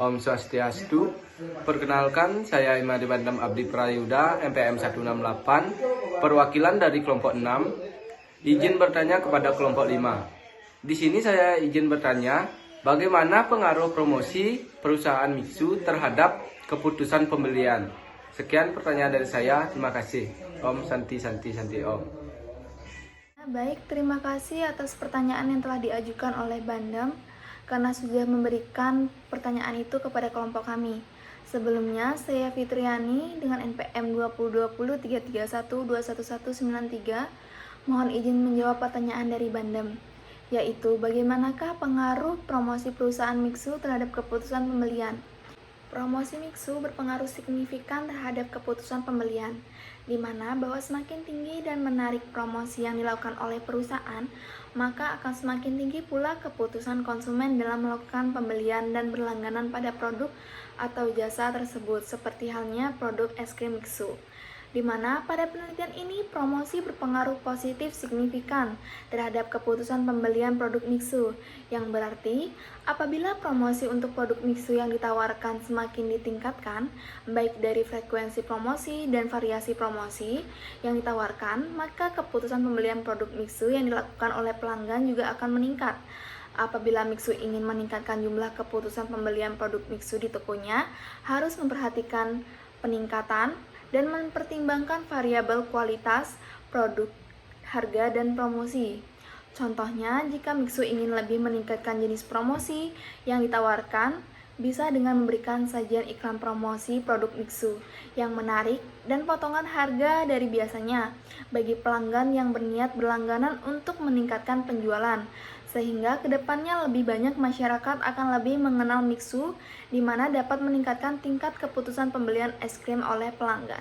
Om Swastiastu. Perkenalkan, saya Imadi Bandam Abdi Prayuda, MPM 168, perwakilan dari kelompok 6. Izin bertanya kepada kelompok 5. Di sini saya izin bertanya, bagaimana pengaruh promosi perusahaan Mixu terhadap keputusan pembelian? Sekian pertanyaan dari saya, terima kasih. Om Santi Om. Baik, terima kasih atas pertanyaan yang telah diajukan oleh Bandam karena sudah memberikan pertanyaan itu kepada kelompok kami. Sebelumnya, saya Fitriani dengan NPM 2020-331-21193 mohon izin menjawab pertanyaan dari Bandam, yaitu bagaimanakah pengaruh promosi perusahaan Mixu terhadap keputusan pembelian. Promosi Mixu berpengaruh signifikan terhadap keputusan pembelian, di mana bahwa semakin tinggi dan menarik promosi yang dilakukan oleh perusahaan, maka akan semakin tinggi pula keputusan konsumen dalam melakukan pembelian dan berlangganan pada produk atau jasa tersebut, seperti halnya produk es krim Mixu. Di mana pada penelitian ini promosi berpengaruh positif signifikan terhadap keputusan pembelian produk Mixu, yang berarti apabila promosi untuk produk Mixu yang ditawarkan semakin ditingkatkan, baik dari frekuensi promosi dan variasi promosi yang ditawarkan, maka keputusan pembelian produk Mixu yang dilakukan oleh pelanggan juga akan meningkat. Apabila Mixu ingin meningkatkan jumlah keputusan pembelian produk Mixu di tokonya, harus memperhatikan peningkatan dan mempertimbangkan variabel kualitas, produk, harga, dan promosi. Contohnya, jika Mixu ingin lebih meningkatkan jenis promosi yang ditawarkan, bisa dengan memberikan sajian iklan promosi produk Mixu yang menarik dan potongan harga dari biasanya bagi pelanggan yang berniat berlangganan untuk meningkatkan penjualan, sehingga kedepannya lebih banyak masyarakat akan lebih mengenal Mixu, di mana dapat meningkatkan tingkat keputusan pembelian es krim oleh pelanggan.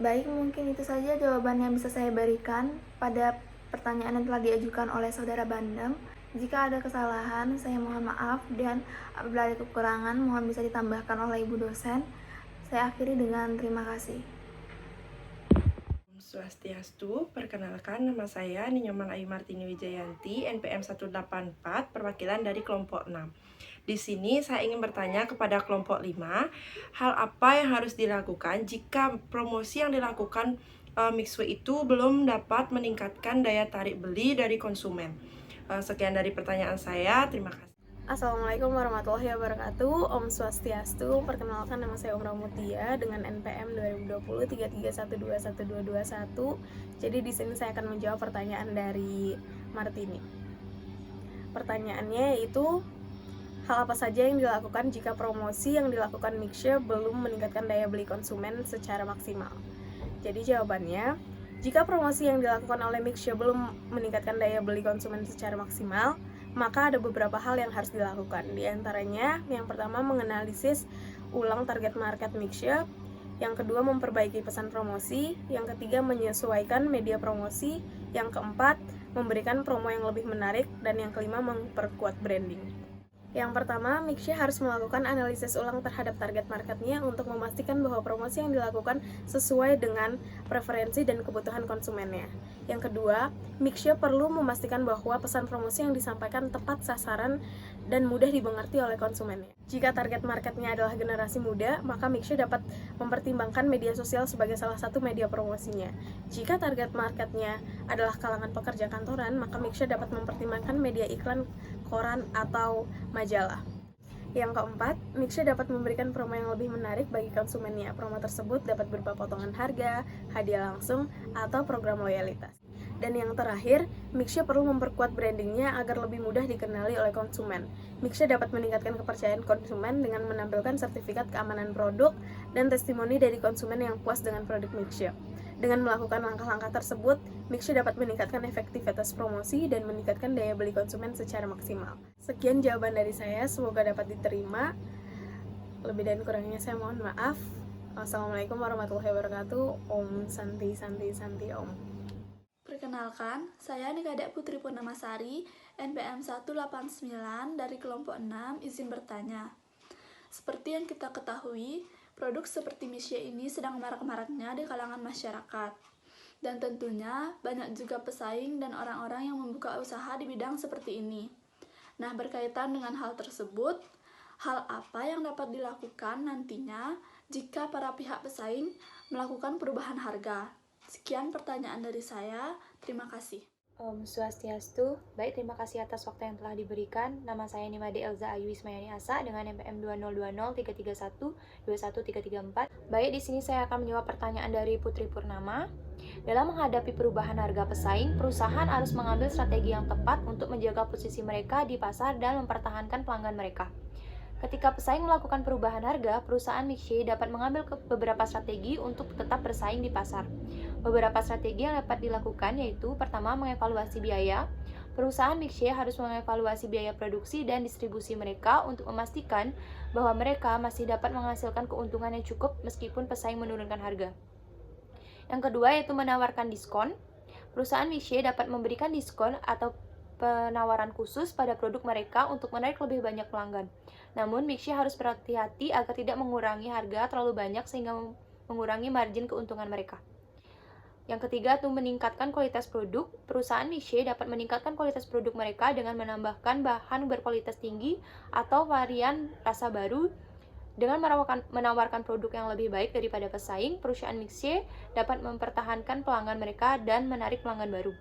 Baik, mungkin itu saja jawaban yang bisa saya berikan pada pertanyaan yang telah diajukan oleh saudara Bandam. Jika ada kesalahan, saya mohon maaf, dan apabila ada kekurangan, mohon bisa ditambahkan oleh Ibu dosen. Saya akhiri dengan terima kasih. Swastiastu, perkenalkan nama saya Ninyoman Ayu Martini Wijayanti, NPM 184, perwakilan dari kelompok 6. Di sini saya ingin bertanya kepada kelompok 5, hal apa yang harus dilakukan jika promosi yang dilakukan Mixu itu belum dapat meningkatkan daya tarik beli dari konsumen. Sekian dari pertanyaan saya, terima kasih. Assalamualaikum warahmatullahi wabarakatuh. Om Swastiastu. Perkenalkan, nama saya Umrah Mutia dengan NPM 2020-331-21221. Jadi di sini saya akan menjawab pertanyaan dari Martini. Pertanyaannya yaitu, hal apa saja yang dilakukan jika promosi yang dilakukan Mixu belum meningkatkan daya beli konsumen secara maksimal? Jadi jawabannya, jika promosi yang dilakukan oleh Mixu belum meningkatkan daya beli konsumen secara maksimal, maka ada beberapa hal yang harus dilakukan. Di antaranya, yang pertama menganalisis ulang target market Mixu, yang kedua memperbaiki pesan promosi, yang ketiga menyesuaikan media promosi, yang keempat memberikan promo yang lebih menarik, dan yang kelima memperkuat branding. Yang pertama, Mixu harus melakukan analisis ulang terhadap target marketnya untuk memastikan bahwa promosi yang dilakukan sesuai dengan preferensi dan kebutuhan konsumennya. Yang kedua, Mixu perlu memastikan bahwa pesan promosi yang disampaikan tepat sasaran dan mudah dimengerti oleh konsumennya. Jika target marketnya adalah generasi muda, maka Mixu dapat mempertimbangkan media sosial sebagai salah satu media promosinya. Jika target marketnya adalah kalangan pekerja kantoran, maka Mixu dapat mempertimbangkan media iklan koran atau majalah. Yang keempat, Mixu dapat memberikan promo yang lebih menarik bagi konsumennya. Promo tersebut dapat berupa potongan harga, hadiah langsung, atau program loyalitas. Dan yang terakhir, Mixu perlu memperkuat brandingnya agar lebih mudah dikenali oleh konsumen. Mixu dapat meningkatkan kepercayaan konsumen dengan menampilkan sertifikat keamanan produk dan testimoni dari konsumen yang puas dengan produk Mixu. Dengan melakukan langkah-langkah tersebut, Mixu dapat meningkatkan efektivitas promosi dan meningkatkan daya beli konsumen secara maksimal. Sekian jawaban dari saya, semoga dapat diterima. Lebih dan kurangnya saya mohon maaf. Wassalamualaikum warahmatullahi wabarakatuh. Om Santi Om. Perkenalkan, saya Nikadek Putri Purnamasari, NPM 189 dari kelompok 6, izin bertanya. Seperti yang kita ketahui, produk seperti Mixu ini sedang marak-maraknya di kalangan masyarakat. Dan tentunya banyak juga pesaing dan orang-orang yang membuka usaha di bidang seperti ini. Nah, berkaitan dengan hal tersebut, Hal apa yang dapat dilakukan nantinya jika para pihak pesaing melakukan perubahan harga? Sekian pertanyaan dari saya. Terima kasih. Om Swastiastu. Baik, terima kasih atas waktu yang telah diberikan. Nama saya Nimade Elza Ayu Ismayani Asa dengan NPM 2020331 21334. Baik, di sini saya akan menjawab pertanyaan dari Putri Purnama. Dalam menghadapi perubahan harga pesaing, perusahaan harus mengambil strategi yang tepat untuk menjaga posisi mereka di pasar dan mempertahankan pelanggan mereka. Ketika pesaing melakukan perubahan harga, perusahaan Mixshe dapat mengambil beberapa strategi untuk tetap bersaing di pasar. Beberapa strategi yang dapat dilakukan yaitu pertama, mengevaluasi biaya. Perusahaan Mixshe harus mengevaluasi biaya produksi dan distribusi mereka untuk memastikan bahwa mereka masih dapat menghasilkan keuntungan yang cukup meskipun pesaing menurunkan harga. Yang kedua yaitu menawarkan diskon. Perusahaan Mixshe dapat memberikan diskon atau penawaran khusus pada produk mereka untuk menarik lebih banyak pelanggan. Namun, Mixshe harus berhati-hati agar tidak mengurangi harga terlalu banyak sehingga mengurangi margin keuntungan mereka. Yang ketiga itu meningkatkan kualitas produk. Perusahaan Mixshe dapat meningkatkan kualitas produk mereka dengan menambahkan bahan berkualitas tinggi atau varian rasa baru. Dengan menawarkan produk yang lebih baik daripada pesaing, perusahaan Mixshe dapat mempertahankan pelanggan mereka dan menarik pelanggan baru.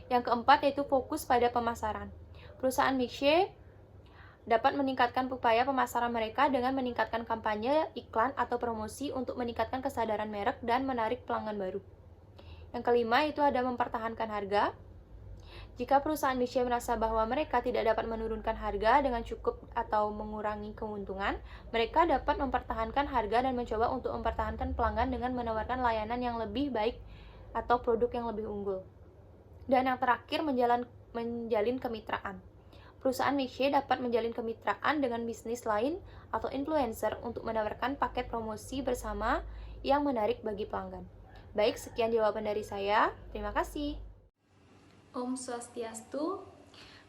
Yang keempat yaitu fokus pada pemasaran. Perusahaan Mixshe dapat meningkatkan upaya pemasaran mereka dengan meningkatkan kampanye, iklan, atau promosi untuk meningkatkan kesadaran merek dan menarik pelanggan baru. Yang kelima itu ada mempertahankan harga. Jika perusahaan Mixshe merasa bahwa mereka tidak dapat menurunkan harga dengan cukup atau mengurangi keuntungan, mereka dapat mempertahankan harga dan mencoba untuk mempertahankan pelanggan dengan menawarkan layanan yang lebih baik atau produk yang lebih unggul. Dan yang terakhir, menjalin kemitraan. Perusahaan Mixshe dapat menjalin kemitraan dengan bisnis lain atau influencer untuk menawarkan paket promosi bersama yang menarik bagi pelanggan. Baik, sekian jawaban dari saya. Terima kasih. Om Swastiastu.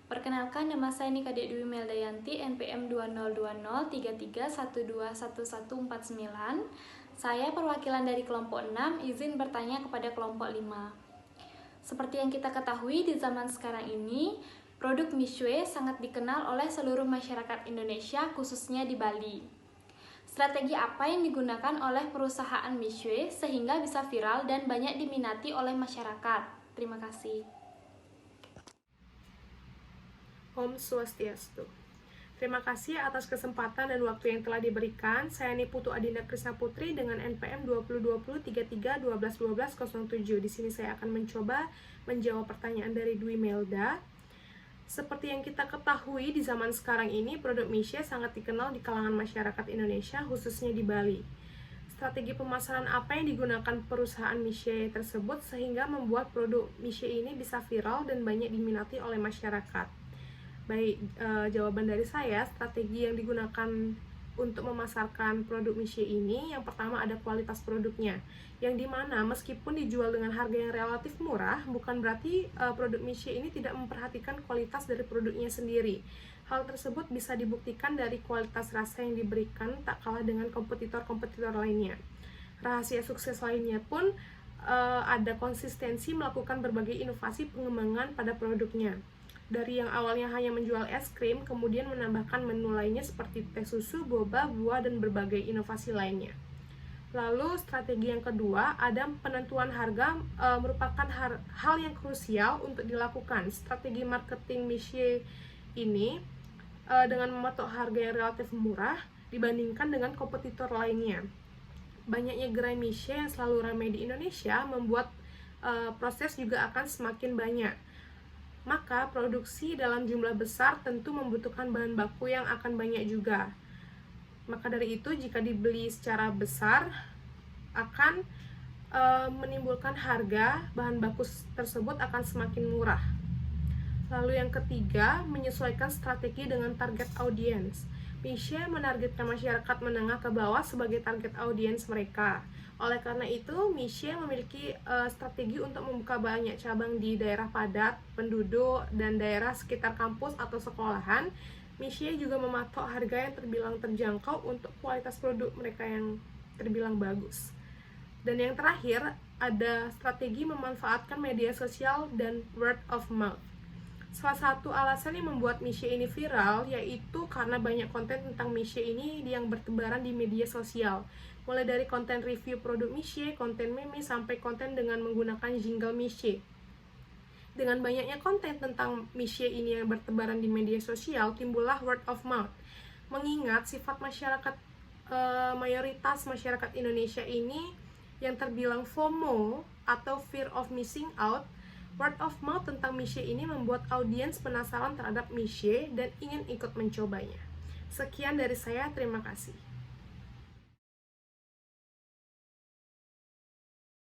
Perkenalkan, nama saya Nikade Dwi Meldayanti, NPM 202033121149. Saya perwakilan dari kelompok 6, izin bertanya kepada kelompok 5. Seperti yang kita ketahui di zaman sekarang ini, produk Mixshe sangat dikenal oleh seluruh masyarakat Indonesia, khususnya di Bali. Strategi apa yang digunakan oleh perusahaan Mixshe sehingga bisa viral dan banyak diminati oleh masyarakat? Terima kasih. Om Swastiastu. Terima kasih atas kesempatan dan waktu yang telah diberikan. Saya Niputu Adinda Krisna Putri dengan NPM 202033121207. Di sini saya akan mencoba menjawab pertanyaan dari Dwi Melda. Seperti yang kita ketahui di zaman sekarang ini, produk Mixshe sangat dikenal di kalangan masyarakat Indonesia, khususnya di Bali. Strategi pemasaran apa yang digunakan perusahaan Mixshe tersebut sehingga membuat produk Mixshe ini bisa viral dan banyak diminati oleh masyarakat? Baik, jawaban dari saya, strategi yang digunakan untuk memasarkan produk Mixshe ini, yang pertama ada kualitas produknya, yang dimana meskipun dijual dengan harga yang relatif murah, bukan berarti produk Mixshe ini tidak memperhatikan kualitas dari produknya sendiri. Hal tersebut bisa dibuktikan dari kualitas rasa yang diberikan tak kalah dengan kompetitor-kompetitor lainnya. Rahasia sukses lainnya pun ada konsistensi melakukan berbagai inovasi pengembangan pada produknya. Dari yang awalnya hanya menjual es krim, kemudian menambahkan menu lainnya seperti teh susu, boba, buah, dan berbagai inovasi lainnya. Lalu strategi yang kedua, ada penentuan harga merupakan hal yang krusial untuk dilakukan. Strategi marketing Mixshe ini dengan mematok harga yang relatif murah dibandingkan dengan kompetitor lainnya. Banyaknya gerai Mixshe yang selalu ramai di Indonesia membuat proses juga akan semakin banyak. Maka produksi dalam jumlah besar tentu membutuhkan bahan baku yang akan banyak juga. Maka dari itu jika dibeli secara besar akan menimbulkan harga bahan baku tersebut akan semakin murah. Lalu yang ketiga, menyesuaikan strategi dengan target audiens. Mixshe menargetkan masyarakat menengah ke bawah sebagai target audiens mereka. Oleh karena itu, Mixshe memiliki strategi untuk membuka banyak cabang di daerah padat penduduk dan daerah sekitar kampus atau sekolahan. Mixshe juga mematok harga yang terbilang terjangkau untuk kualitas produk mereka yang terbilang bagus. Dan yang terakhir, ada strategi memanfaatkan media sosial dan word of mouth. Salah satu alasan yang membuat Miche ini viral yaitu karena banyak konten tentang Miche ini yang bertebaran di media sosial. Mulai dari konten review produk Miche, konten meme, sampai konten dengan menggunakan jingle Miche. Dengan banyaknya konten tentang Miche ini yang bertebaran di media sosial, timbullah word of mouth. Mengingat sifat mayoritas masyarakat Indonesia ini yang terbilang FOMO atau fear of missing out, word of mouth tentang Miche ini membuat audiens penasaran terhadap Miche dan ingin ikut mencobanya. Sekian dari saya, terima kasih.